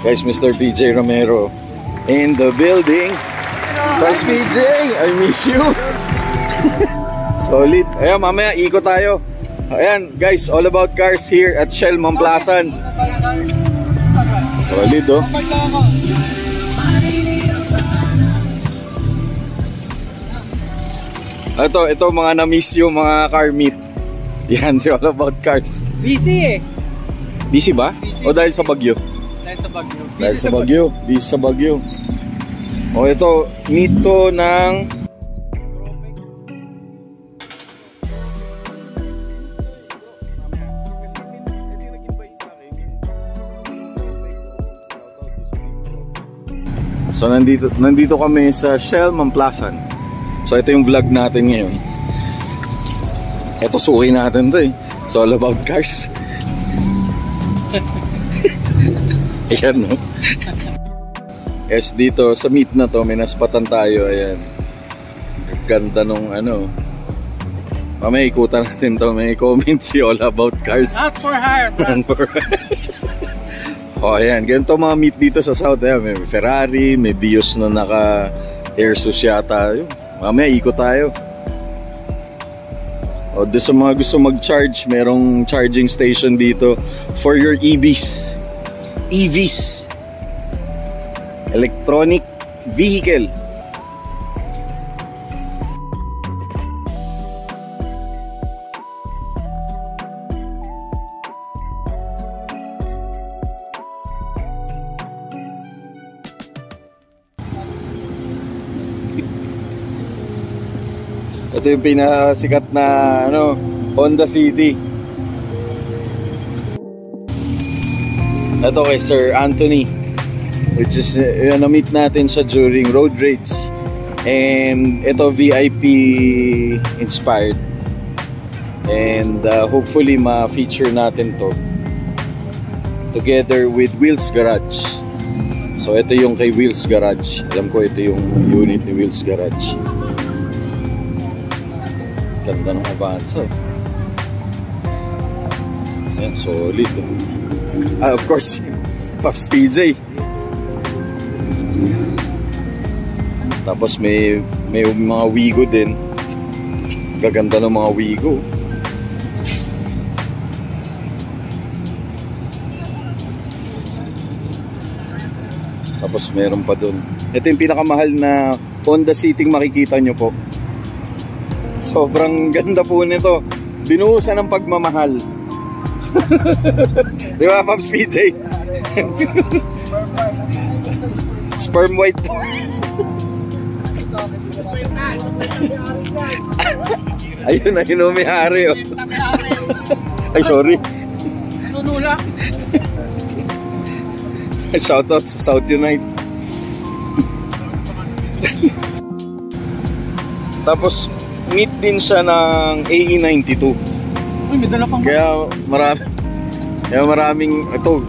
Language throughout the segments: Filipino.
Guys, Mr. PJ Romero in the building. Guys, PJ, I miss you. Solid. Ayan, mamaya ikot tayo. Ayan, guys, all about cars here at Shell Mamplasan. Solid, oh. Ito mga na-miss yung mga car meet. Yan, si All About Cars. Busy eh. Busy ba? Busy. O dahil sa Bagyo? Dahil sa Bagyo. Dahil sa Bagyo. Busy sa Bagyo. O ito, meet to ng So nandito kami sa Shell Mamplasan. So ito yung vlog natin ngayon. Ito suki natin to eh. So all about cars. Ayan, no? Yes, dito sa meet na to may naspatan tayo. Ayan. Ganda nung ano. Mamaya ikutan natin to. May comment si All About Cars. Not for hire, bro. O ayan, ganito mga meet dito sa South. Ayan, may Ferrari, may Vios na naka Airsus yata. Mamaya ikot tayo. O doon sa mga gusto mag-charge, merong charging station dito for your EVs. EVs, electronic vehicle. Ito yung pinasikat na ano, Honda City. Ito kay Sir Anthony, which is na-meet natin siya during road rage. And ito VIP inspired. And hopefully ma-feature natin to together with Wheels Garage. So ito yung kay Wheels Garage. Alam ko ito yung unit ni Wheels Garage. Ganda ng Avanza. Ayan, solid. Of course, Pops PJ. Tapos may mga Wigo din. Gaganda ng mga Wigo. Tapos meron pa dun. Ito yung pinakamahal na Honda City makikita nyo po. Sobrang ganda po nito. Binuhusan ng pagmamahal. Di ba, Pops PJ? Sperm white. Ayun, may hari, oh. Ay, sorry. Nunula. Shoutout sa South Unite. Tapos meet din siya ng AE92. Uy, may dala pang kaya maraming ito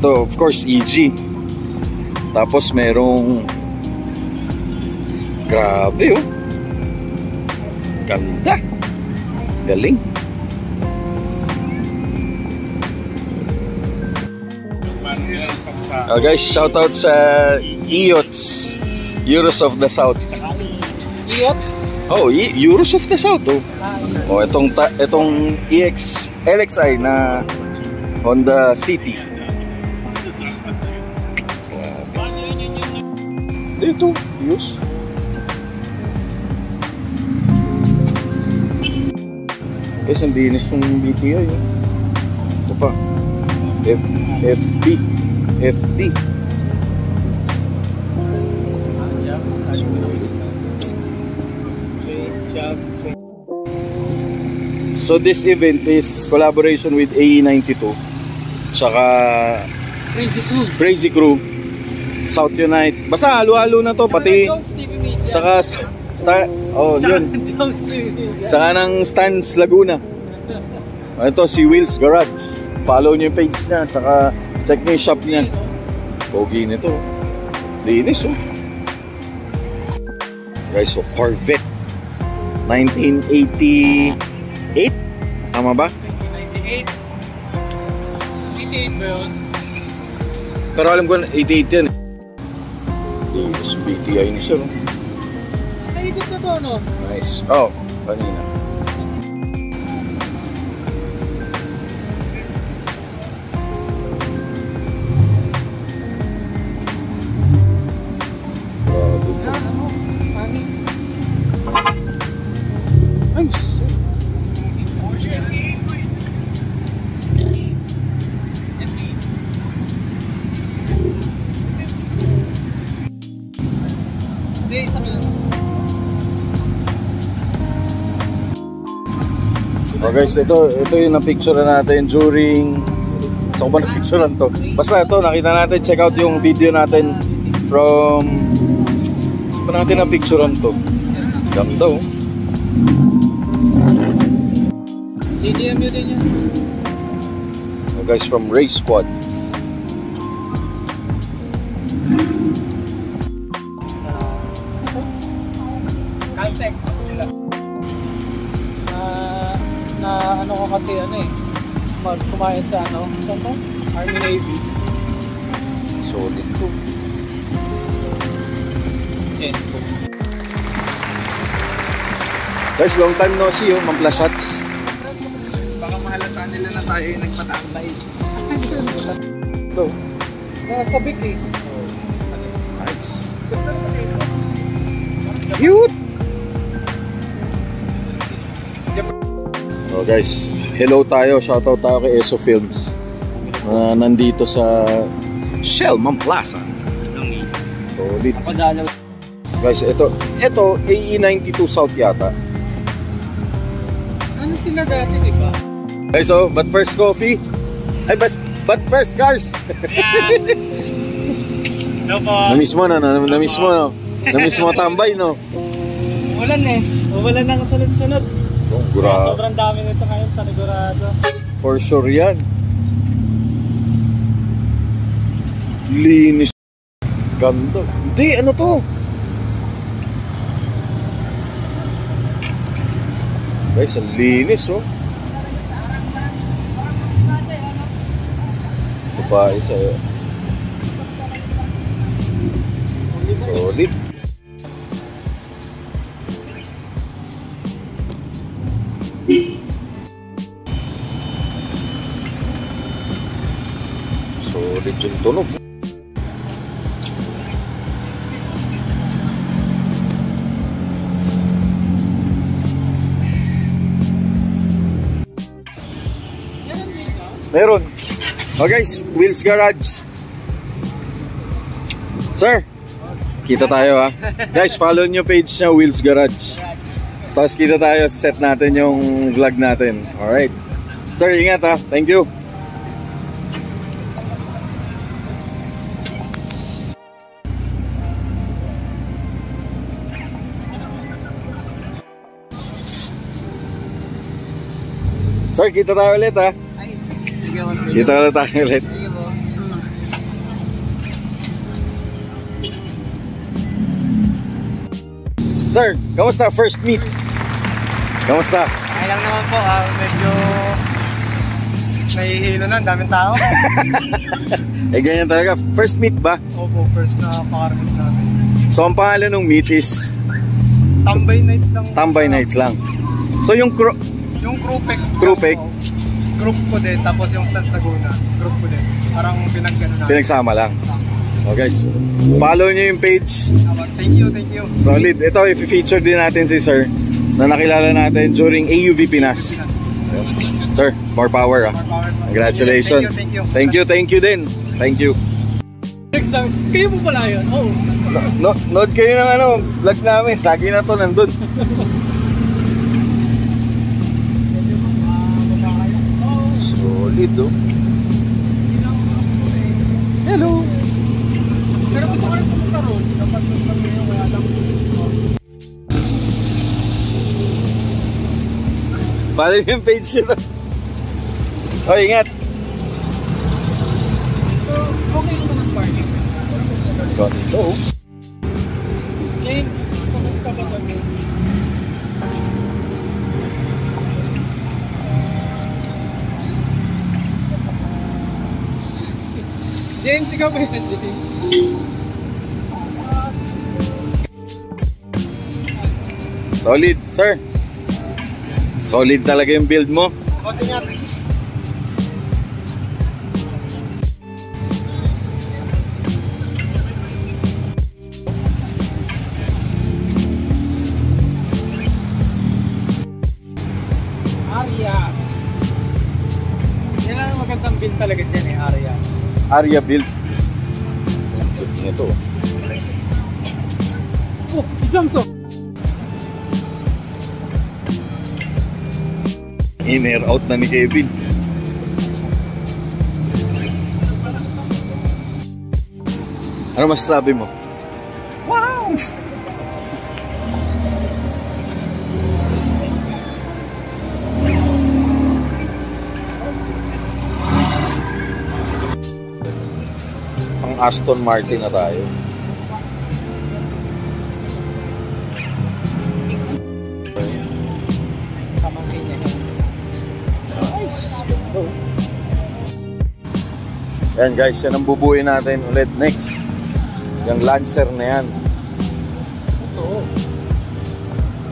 of course EG. Tapos merong grabe, oh. Ganda. Galing. Guys, shoutout sa EOTS, Euros of the South. EOTS? Oh, Euros of the South, oh. Oh, itong LXI na Honda City. Dito, use. Guys, ang dinis ng BTI, oh. Ito pa. FD. So this event is collaboration with AE92 tsaka Crazy Crew, South Unite. Basta halo-halo na to, pati saka yun. Tsaka ng Stans Laguna. Ito si Wheels Garage. Follow nyo yung page niya, tsaka check nyo yung shop niya. Pogi nito. Linis, oh. Guys, so Corvette 1988. Tama ba? 1998. 88 ba yun? Pero alam ko 88 yan. Davis BTI ni sir. Ay, dito to, no? Nice. Oh, kanina. Grabe to. Ano? Mami? Ay, shit. Hindi, isa lang. Oh guys, ito yung na-picture natin during... Saan ko ba na-picturean to? Basta ito, nakita natin, check out yung video natin from... Saan ba natin na-picturean to? Ganda oh. JDMU din yan. Oh guys, from Race Squad. Caltex sila. Na ano ko kasi ano eh. Kumain sa ano? Saan to? Army Navy. Solid to. Gen 2. Guys, long time no see oh, mampla shots. Baka mahalata nila na tayo yung nagpatambay. Ito. Nasabik eh. Nice. Cute! Oh guys, hello tayo, shoutout tayo kay ESO Films. Nandito sa Shellman Plaza. Solid. Guys, ito AE92 South yata. Ano sila dati, di ba? Guys, so, but first coffee. Ay, but first cars. Hello po. Namiss mo na, namiss mo no. Namiss mo tambay no. Ulan eh. Ulan ng sunod-sunod. Oh, grabe. Sobrang dami nito ngayon, panigurado. For sure yan. Linis. Ganda. Hindi, ano to? Guys, ang linis oh. Ito pa isa yun. Solid. Solid yung tunog. Meron. Oh guys, Wheels Garage. Sir, kita tayo ha. Guys, follow nyo page niya, Wheels Garage. Tapos kita tayo, set natin yung vlog natin. Alright. Sir, ingat ha. Thank you. Sir, kita tayo ulit ha. Ay, sige mo. Kita ulit tayo ulit. Sige po. Sir, kamusta? First meet? Kamusta? Ay lang naman po, medyo nahihilo na, daming tao. Eh ganyan talaga. First meet ba? Opo, first na pakaramit namin. So ang pangalan ng meet is Tambay nights lang. Tambay Nights lang. So yung Yung Crupec. Crupec? Group ko din, tapos yung Stans Laguna, group ko din. Parang pinag-gano na. pinagsama lang. Oh guys, follow nyo yung page. Thank you, thank you. Solid. Ito, i-feature din natin si Sir na nakilala natin during AUV Pinas. Sir, more power ah. Congratulations. Thank you. Thank you din. Thank you. Next time, kayo po pala yun. Oh. Nood kayo ng ano, vlog namin. Lagi na to nandun. Solid oh. Hello. Pero gusto ko rin pumunta ron. Dapat lang kayo, wala lang. Follow yung page nito. Oh, ingat. So, okay naman ang parking. Ganito oh. Jane, kamusta ba kami? James, ikaw ba yun, James? Solid, sir. Solid talaga yung build mo. Kasi nga. Aria. Yan lang magandang build talaga dyan eh, Aria. Aria build. Ito. Oh, si James oh. In-air out na ni Kevin. Ano masasabi mo? Wow! Pang Aston Martin na tayo. Kamangkin niya. Nice. Yan guys, yan ang bubuin natin ulit next. Yung Lancer na yan. Ito.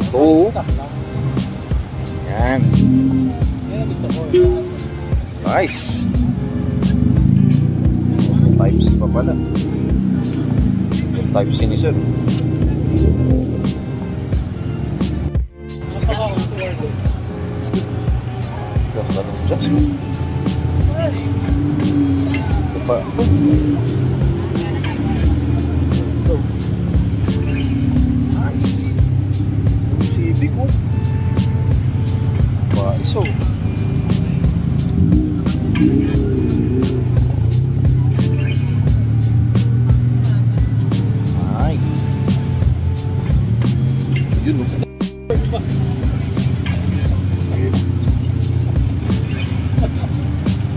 Ito. Stock lang. Yan. Yan ang gusto ko. Nice. Type C pa pala. Yung Type C ni sir. Ganda ng just. Ito pa. Nice. Yung CB ko. Iso. Nice. Yun.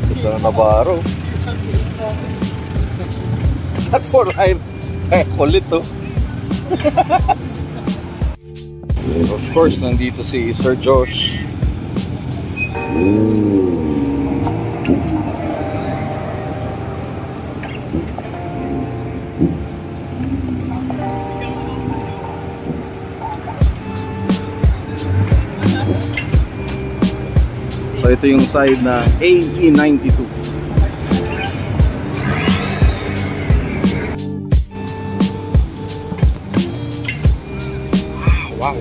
Ito na Navarro. At for line. Kulit to. Of course, nandito si Sir Josh. So ito yung side na AE92. Wow.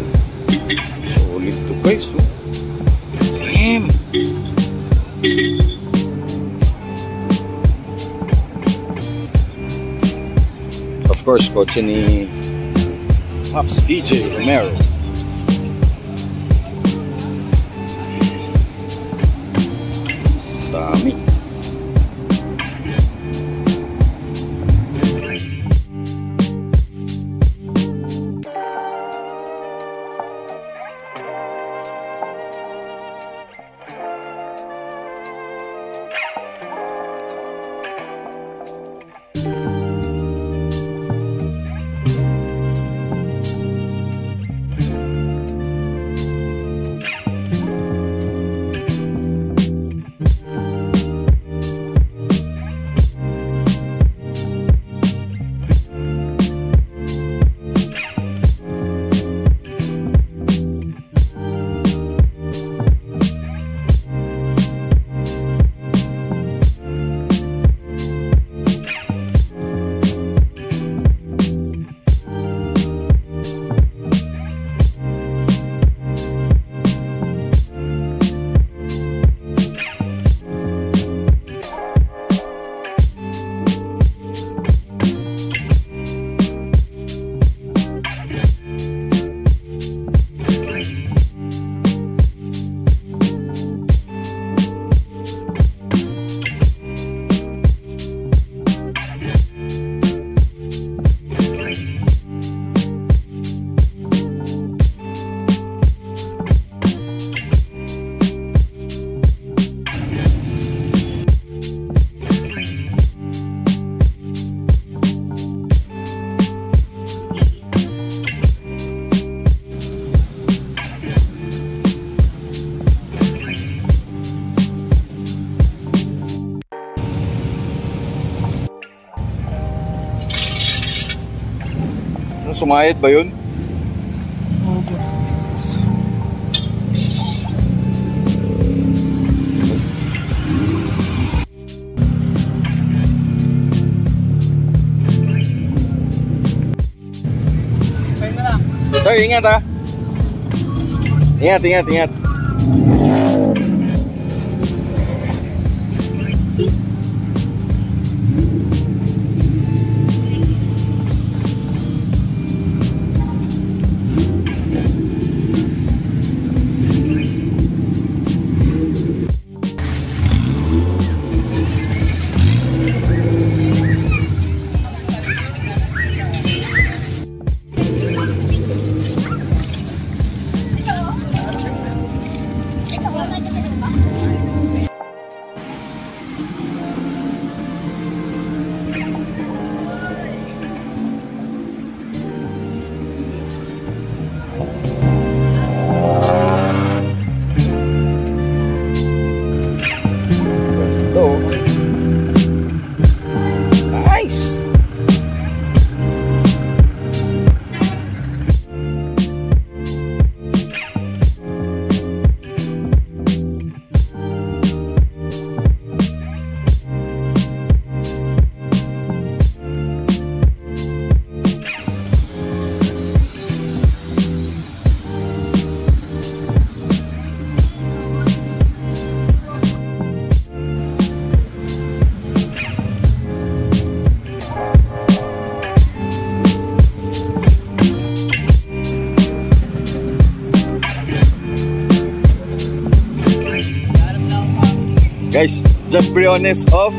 Solid to guys. Oh. Damn. Of course, kotse ni Pops PJ Romero. Dami. Sumayad ba yun? Sir, ingat ha. Ingat, ingat, ingat. Nice. Guys, Just Briones of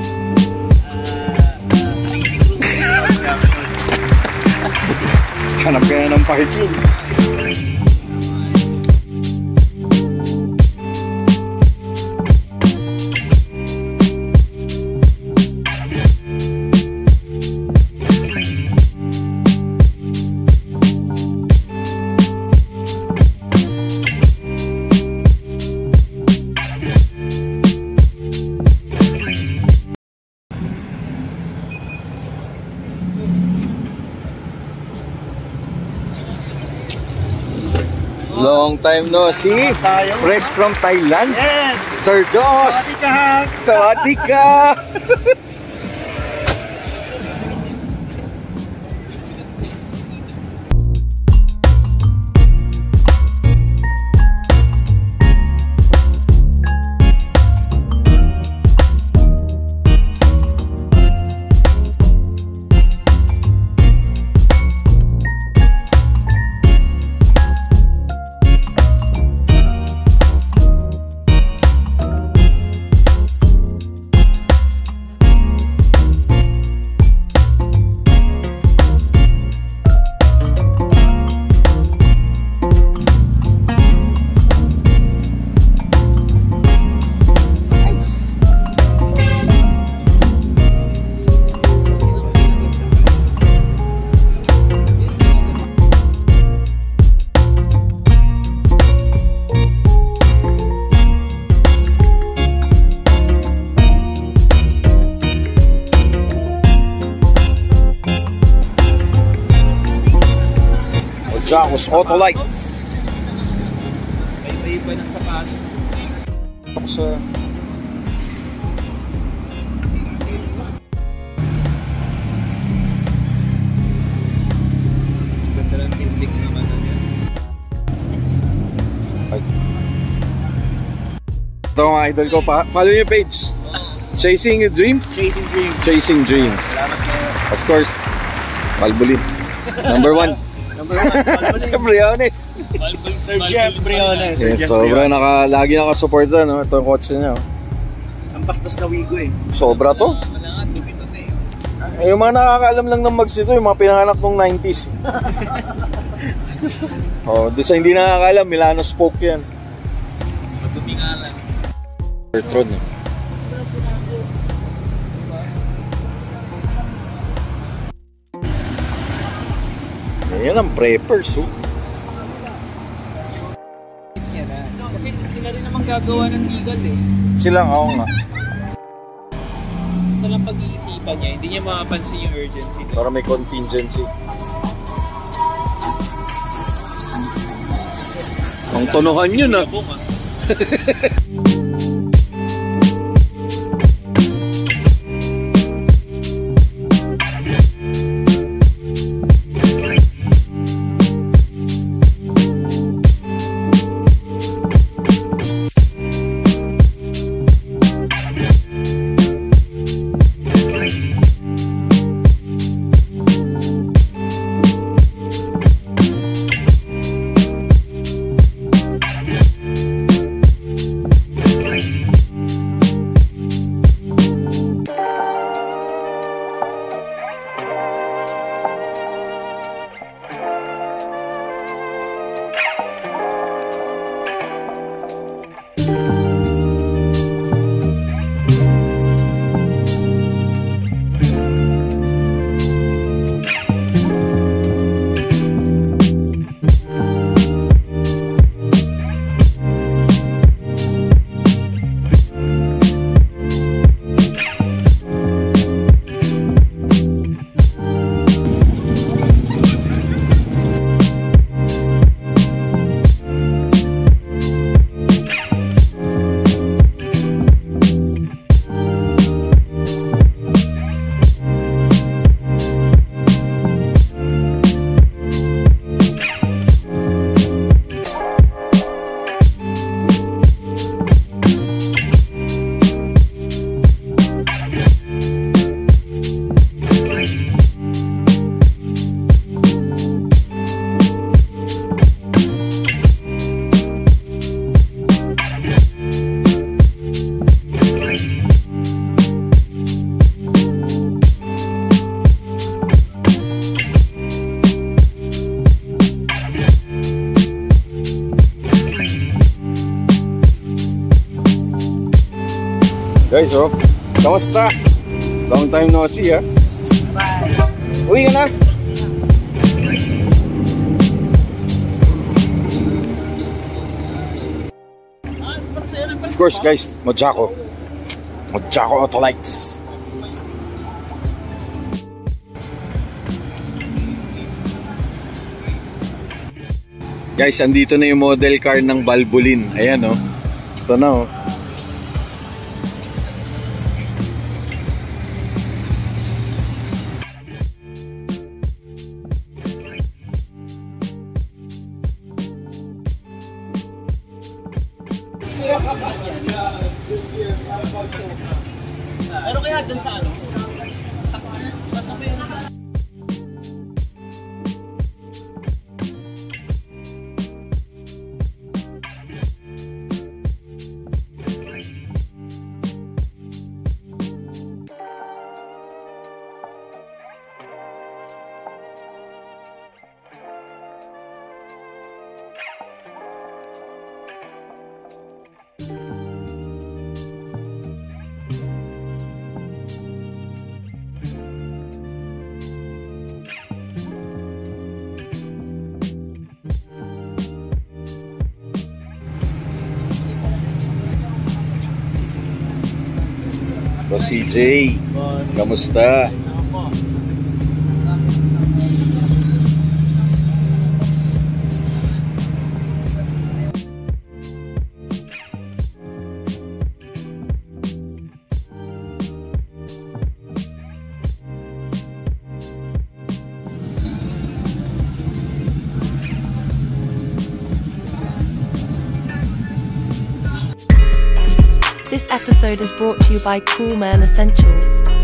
hanap kaya ng parking. Long time no see. Fresh from Thailand. Yes. Sir Joss. Sawadee ka. Jacos Auto Lights. May iba ng sapatos. Ako sa ganda lang tindik naman na yan. ito mga idol ko. Follow your page. Chasing your dreams. Chasing Dreams. Chasing dreams. Salamat kayo. Of course, Balbulin. Number 1. Sa Briones. Sir Jeff Briones. Sobra lagi nakasuporta, no? Ito yung kotse niya. Ang bastos na Wigo eh. Sobra to. Yung mga nakakaalam lang ng mags ito, yung mga pinanganak nung 90s. Oh, doon sa hindi nakakaalam, Milano Spoke yan. Madumi nga lang. Bertrand eh. Yan ang preppers, oh. Kasi sila rin naman gagawa ng legal eh. Sila nga, oo nga. Ito lang pag-iisipan niya, hindi niya makapansin yung urgency. Para may contingency. Ang tonohan yun ah. Guys, oh, kamusta? Long time no see, ha? Bye. Uwi ka na? Of course, guys, Mojako Autolites. Guys, andito na yung model car ng Valvoline. Ayan, oh. Ito na, oh. Ano kaya dun sa ano? Boss CJ, kamusta? This episode is brought to you by Cool Man Essentials.